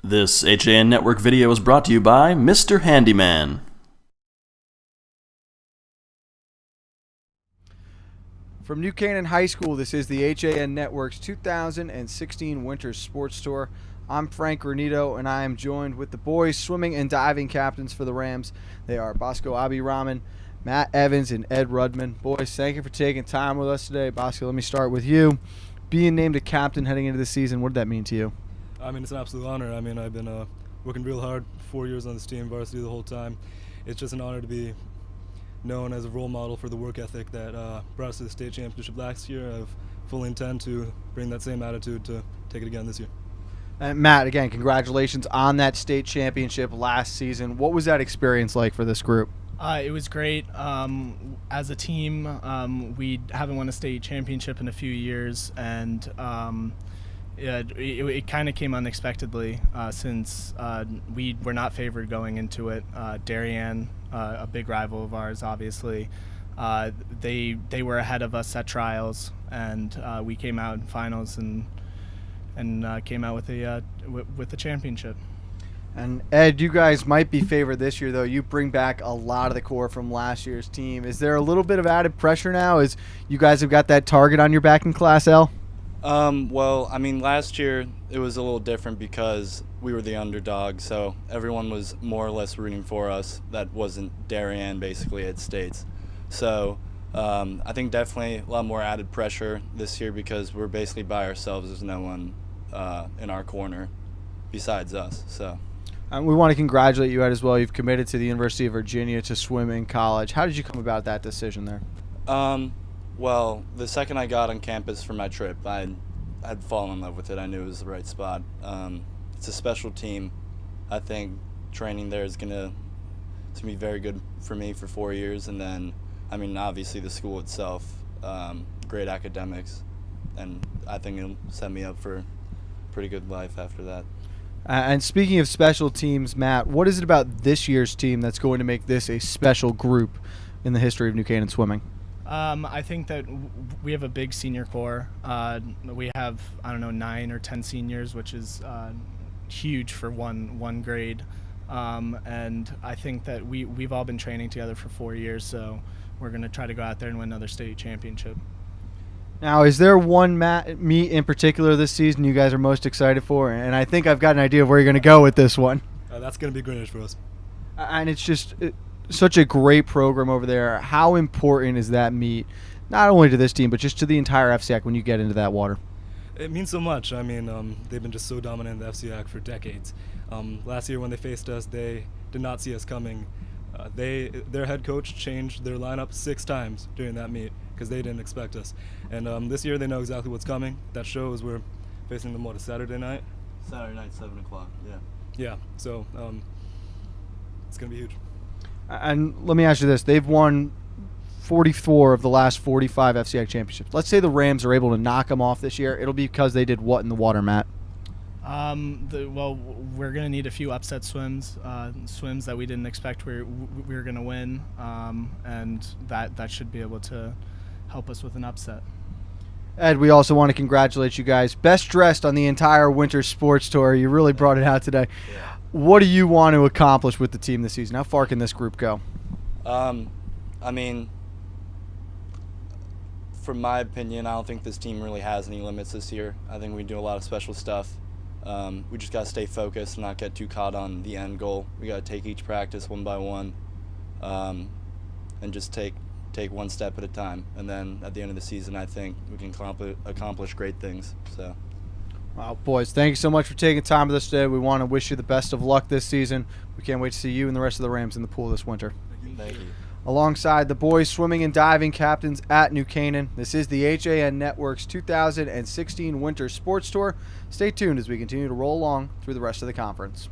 This HAN Network video is brought to you by Mr. Handyman. From New Canaan High School, this is the HAN Network's 2016 Winter Sports Tour. I'm Frank Granito, and I am joined with the boys swimming and diving captains for the Rams. They are Bhaskar Abhiraman, Matt Evans, and Ed Rudman. Boys, thank you for taking time with us today. Bhaskar, let me start with you. Being named a captain heading into the season, what did that mean to you? I mean, it's an absolute honor. I mean, I've been working real hard, 4 years on this team, varsity the whole time. It's just an honor to be known as a role model for the work ethic that brought us to the state championship last year. I fully intend to bring that same attitude to take it again this year. And Matt, again, congratulations on that state championship last season. What was that experience like for this group? It was great. As a team, we haven't won a state championship in a few years, and it kind of came unexpectedly since we were not favored going into it. Darien, a big rival of ours, obviously, they were ahead of us at trials, and we came out in finals and came out with the championship. And Ed, you guys might be favored this year, though. You bring back a lot of the core from last year's team. Is there a little bit of added pressure now as you guys have got that target on your back in Class L? Well, I mean, last year it was a little different because we were the underdog, so everyone was more or less rooting for us. That wasn't Darien, basically, at States. So I think definitely a lot more added pressure this year because we're basically by ourselves. There's no one in our corner besides us. So. We want to congratulate you, Ed, as well. You've committed to the University of Virginia to swim in college. How did you come about that decision there? Well, the second I got on campus for my trip, I'd fallen in love with it. I knew it was the right spot. It's a special team. I think training there is going to be very good for me for 4 years. And then, I mean, obviously the school itself, great academics. And I think it'll set me up for a pretty good life after that. And speaking of special teams, Matt, what is it about this year's team that's going to make this a special group in the history of New Canaan swimming? I think that we have a big senior core. We have, 9 or 10 seniors, which is huge for one grade. And I think that we've all been training together for 4 years, so we're going to try to go out there and win another state championship. Now, is there one meet in particular this season you guys are most excited for? And I think I've got an idea of where you're going to go with this one. That's going to be Greenwich for us. And it's just such a great program over there. How important is that meet, not only to this team, but just to the entire FCIAC when you get into that water? It means so much. I mean, they've been just so dominant in the FCIAC for decades. Last year when they faced us, they did not see us coming. Their head coach changed their lineup 6 times during that meet because they didn't expect us. And this year they know exactly what's coming. That shows we're facing them, a Saturday night? Saturday night, 7 o'clock, yeah. Yeah, so it's going to be huge. And let me ask you this. They've won 44 of the last 45 FCIAC championships. Let's say the Rams are able to knock them off this year. It'll be because they did what in the water, Matt? Well, we're going to need a few upset swims that we didn't expect we were going to win, and that should be able to help us with an upset. Ed, we also want to congratulate you guys. Best dressed on the entire winter sports tour. You really brought it out today. Yeah. What do you want to accomplish with the team this season? How far can this group go? I mean, from my opinion, I don't think this team really has any limits this year. I think we do a lot of special stuff. We just got to stay focused and not get too caught on the end goal. We got to take each practice one by one and just take one step at a time. And then at the end of the season, I think we can accomplish great things. So. Wow, boys, thank you so much for taking time with us today. We want to wish you the best of luck this season. We can't wait to see you and the rest of the Rams in the pool this winter. Thank you. Alongside the boys swimming and diving captains at New Canaan, this is the HAN Network's 2016 Winter Sports Tour. Stay tuned as we continue to roll along through the rest of the conference.